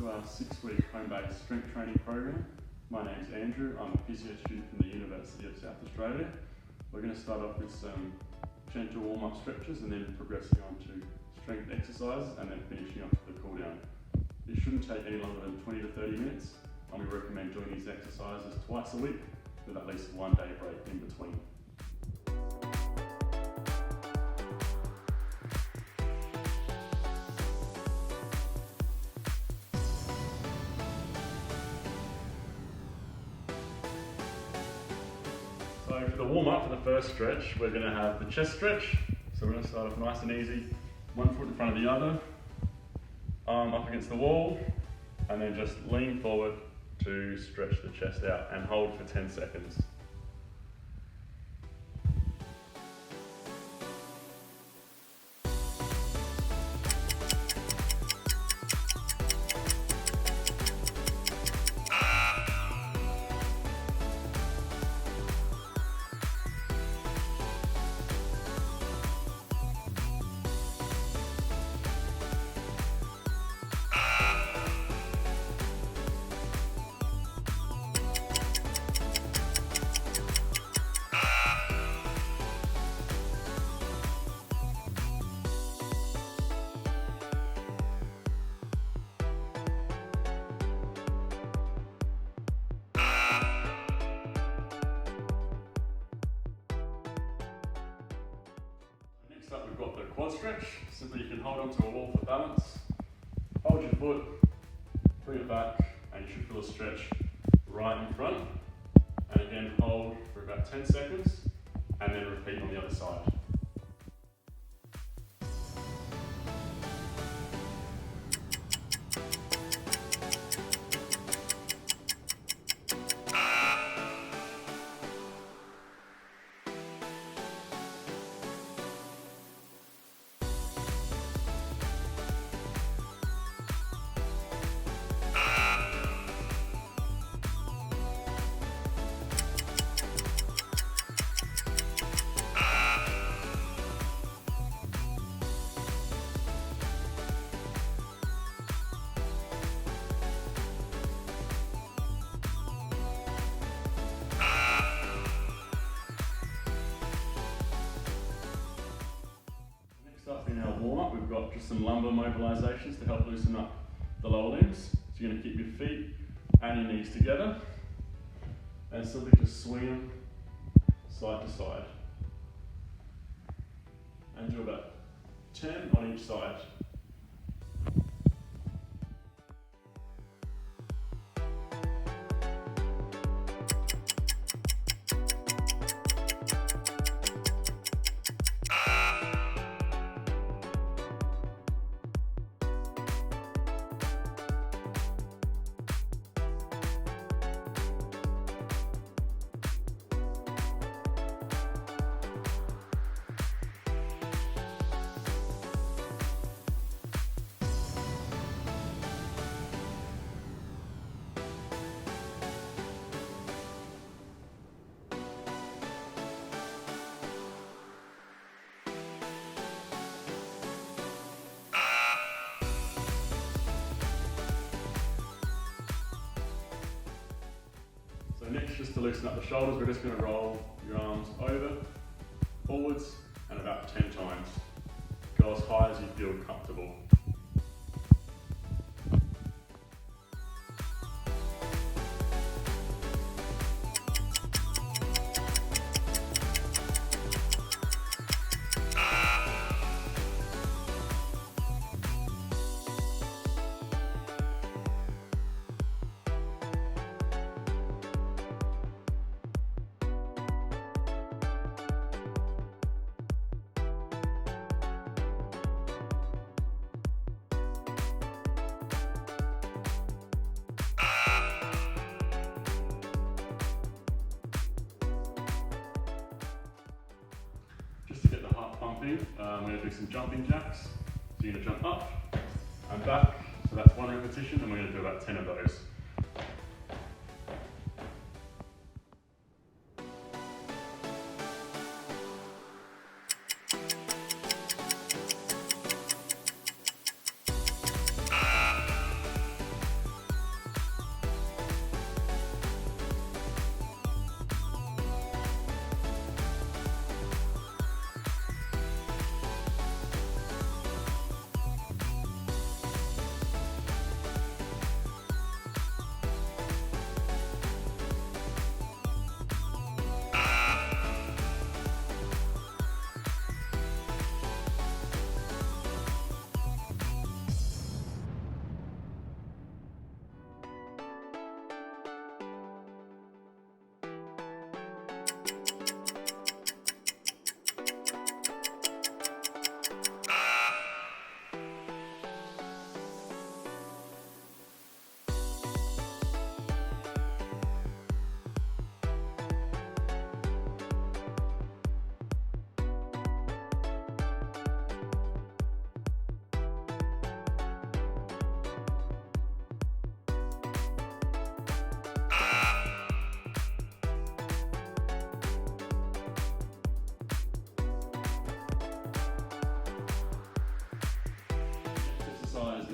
to our 6-week home-based strength training program. My name's Andrew, I'm a physio student from the University of South Australia. We're going to start off with some gentle warm-up stretches and then progressing on to strength exercises and then finishing off with the cool down. This shouldn't take any longer than 20 to 30 minutes and we recommend doing these exercises twice a week with at least 1 day break in between. So for the warm-up for the first stretch, we're going to have the chest stretch. So we're going to start off nice and easy, one foot in front of the other, arm up against the wall, and then just lean forward to stretch the chest out and hold for 10 seconds. Next up we've got the quad stretch. Simply you can hold onto a wall for balance, hold your foot, bring it back, and you should feel a stretch right in front. And again hold for about 10 seconds and then repeat on the other side. In our warm-up, we've got just some lumbar mobilisations to help loosen up the lower limbs. So you're going to keep your feet and your knees together and simply just swing them side to side. And do about 10 on each side. So next, just to loosen up the shoulders, we're just going to roll your arms over, forwards, and about 10 times. Go as high as you feel comfortable. Just to get the heart pumping, I'm going to do some jumping jacks. So you're going to jump up and back, so that's 1 repetition, and we're going to do about 10 of those.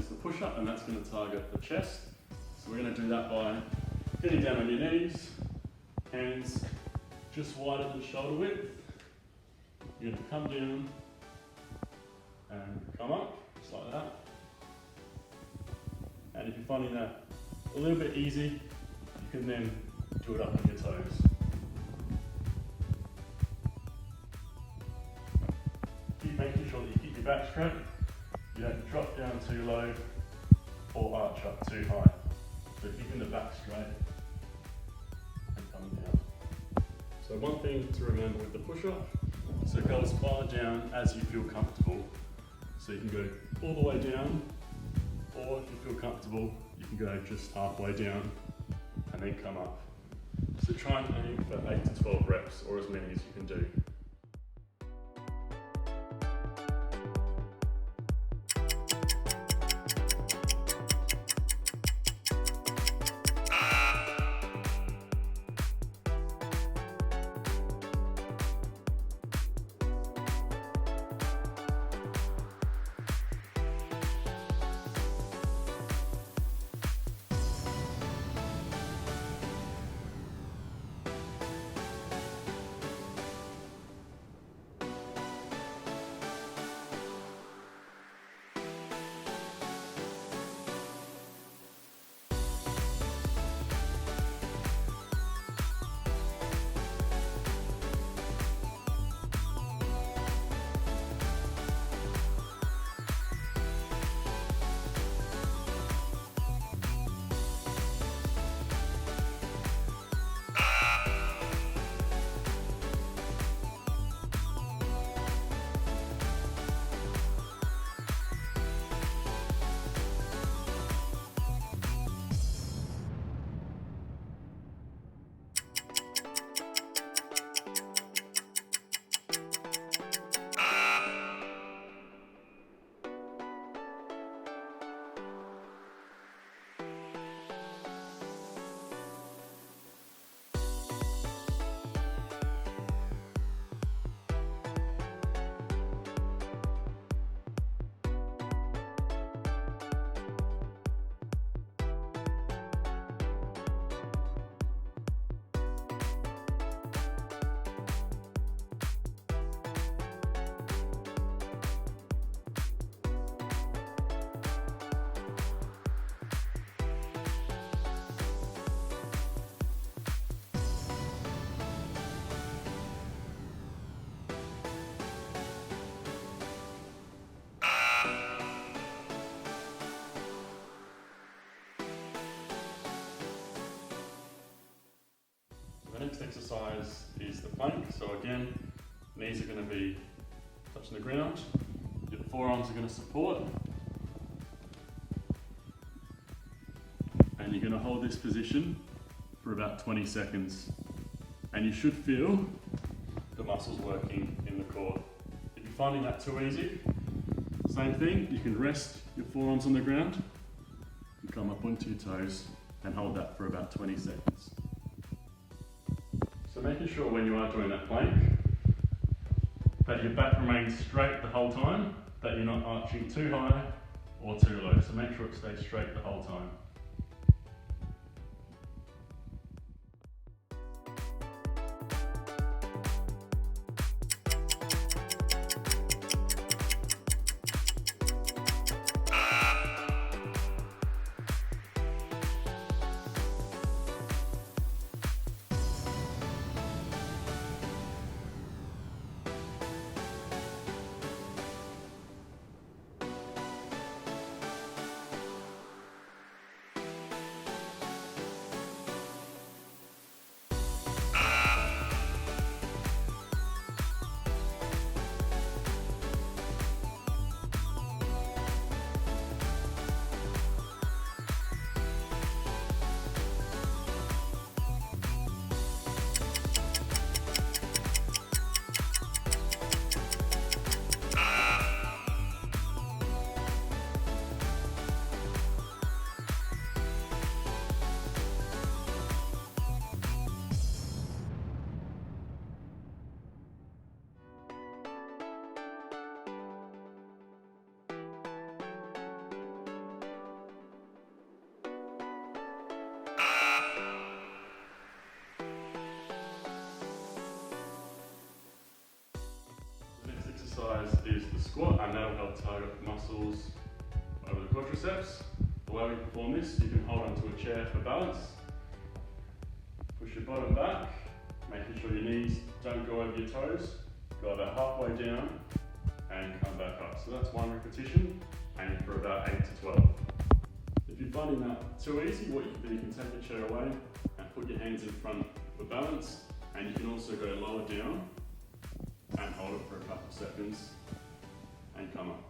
is the push-up, and that's going to target the chest. So we're going to do that by getting down on your knees, hands just wider than shoulder width. You're going to come down and come up, just like that. And if you're finding that a little bit easy, you can then do it up on your toes. Keep making sure that you keep your back straight. You don't drop down too low or arch up too high. So keeping the back straight and coming down. So one thing to remember with the push-up, so go as far down as you feel comfortable. So you can go all the way down, or if you feel comfortable, you can go just halfway down and then come up. So try and aim for 8 to 12 reps, or as many as you can do. The next exercise is the plank. So again, knees are going to be touching the ground, your forearms are going to support, and you're going to hold this position for about 20 seconds. And you should feel the muscles working in the core. If you're finding that too easy, same thing, you can rest your forearms on the ground and come up onto your toes and hold that for about 20 seconds. So making sure when you are doing that plank that your back remains straight the whole time, that you're not arching too high or too low. So make sure it stays straight the whole time. squat, and that'll help target muscles over the quadriceps. The way we perform this, you can hold onto a chair for balance. Push your bottom back, making sure your knees don't go over your toes. Go about halfway down and come back up. So that's one repetition, aim for about 8 to 12. If you're finding that too easy, what you can do, you can take your chair away and put your hands in front for balance, and you can also go lower down and hold it for a couple of seconds and come up.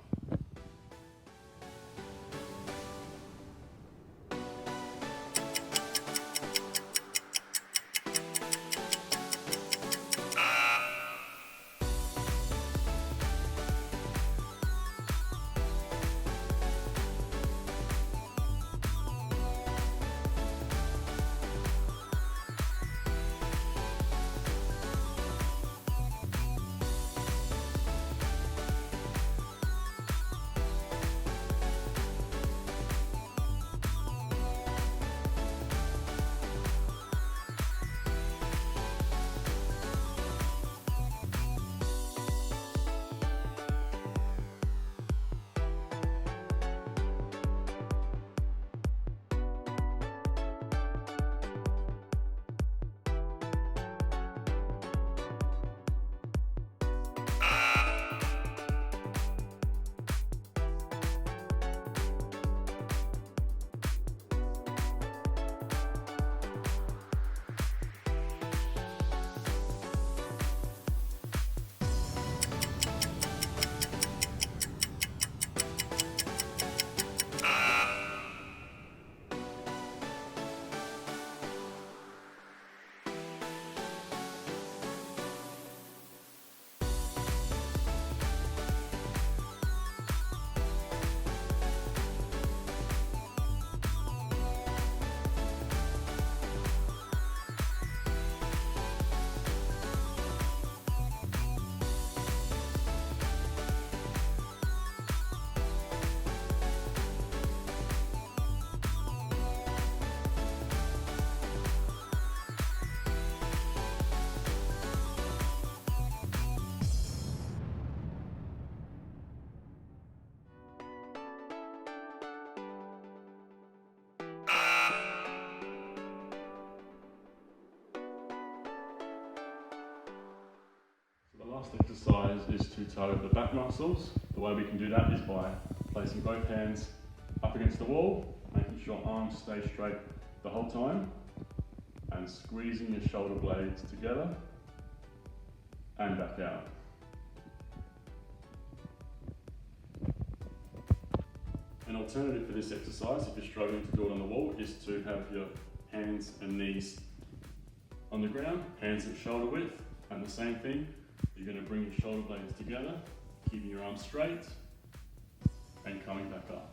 Last exercise is to target the back muscles. The way we can do that is by placing both hands up against the wall, making sure arms stay straight the whole time, and squeezing your shoulder blades together and back out. An alternative for this exercise, if you're struggling to do it on the wall, is to have your hands and knees on the ground, hands at shoulder width, and the same thing. You're going to bring your shoulder blades together, keeping your arms straight, and coming back up.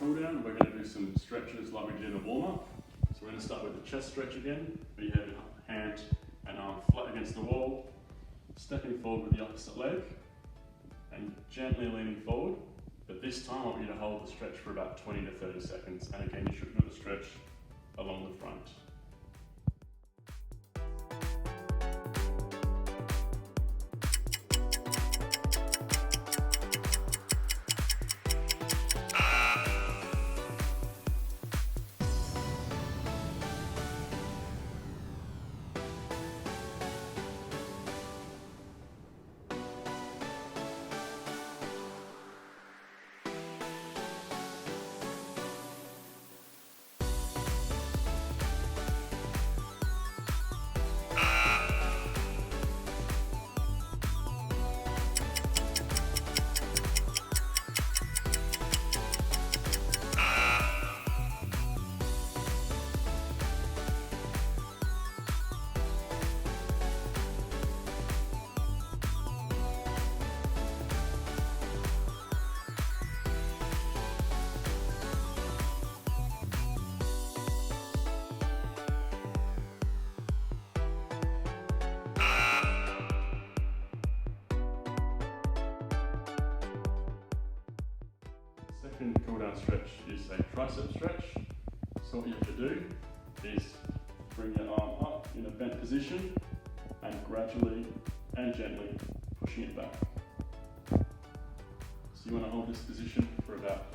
cool down, we're going to do some stretches like we did in a warm-up. So we're going to start with the chest stretch again, where you have your hand and arm flat against the wall, stepping forward with the opposite leg, and gently leaning forward. But this time I want you to hold the stretch for about 20 to 30 seconds. And again, you should do the stretch along the front. Second cool down stretch is a tricep stretch. So what you have to do is bring your arm up in a bent position and gradually and gently pushing it back. So you want to hold this position for about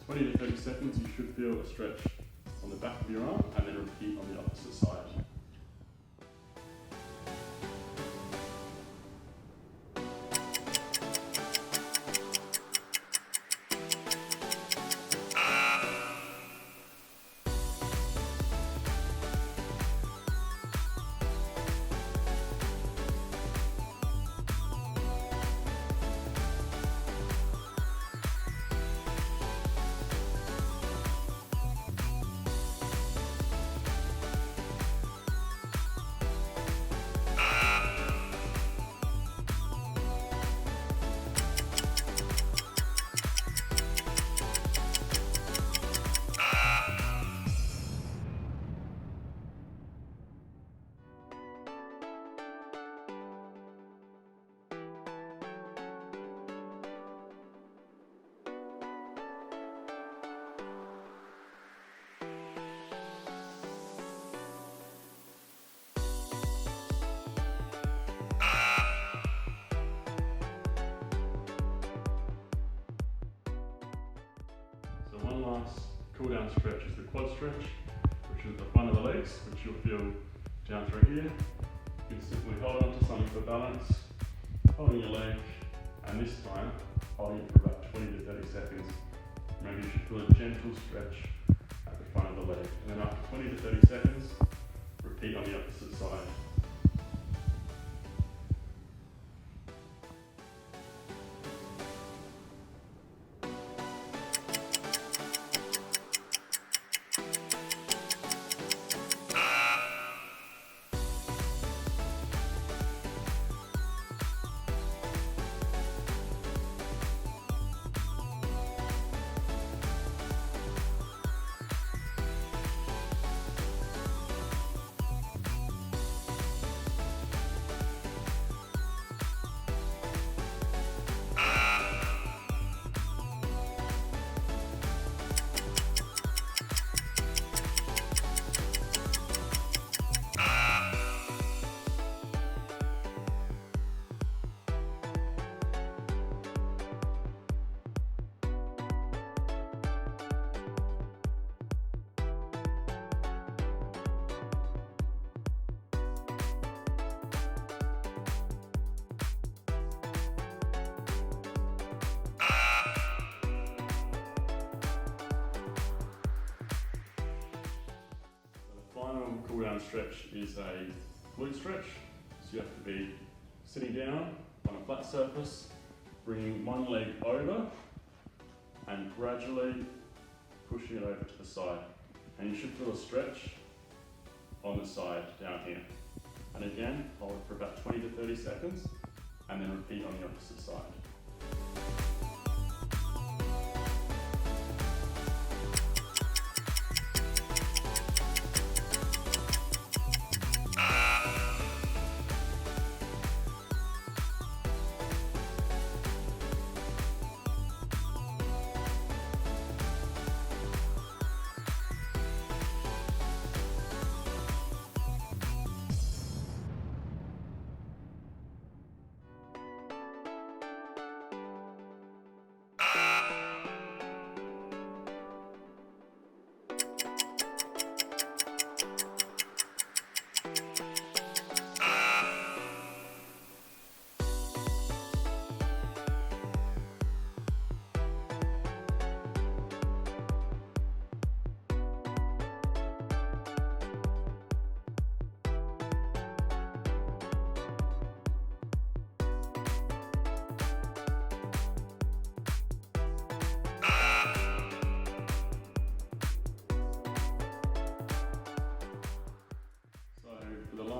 20 to 30 seconds. You should feel a stretch on the back of your arm and then repeat on the opposite side. One last cool down stretch is the quad stretch, which is the front of the legs, which you'll feel down through here. You can simply hold on to something for balance, holding your leg, and this time holding it for about 20 to 30 seconds. Maybe you should feel a gentle stretch at the front of the leg. And then after 20 to 30 seconds, repeat on the opposite side. Cool down stretch is a glute stretch. So you have to be sitting down on a flat surface, bringing one leg over and gradually pushing it over to the side. And you should feel a stretch on the side down here. And again, hold it for about 20 to 30 seconds and then repeat on the opposite side.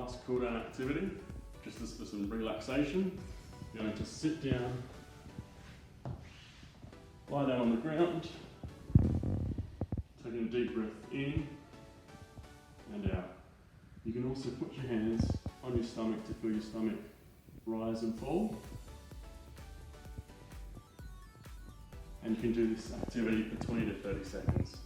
last cool down activity, just as for some relaxation. You're going to sit down, lie down on the ground, taking a deep breath in and out. You can also put your hands on your stomach to feel your stomach rise and fall. And you can do this activity for 20 to 30 seconds.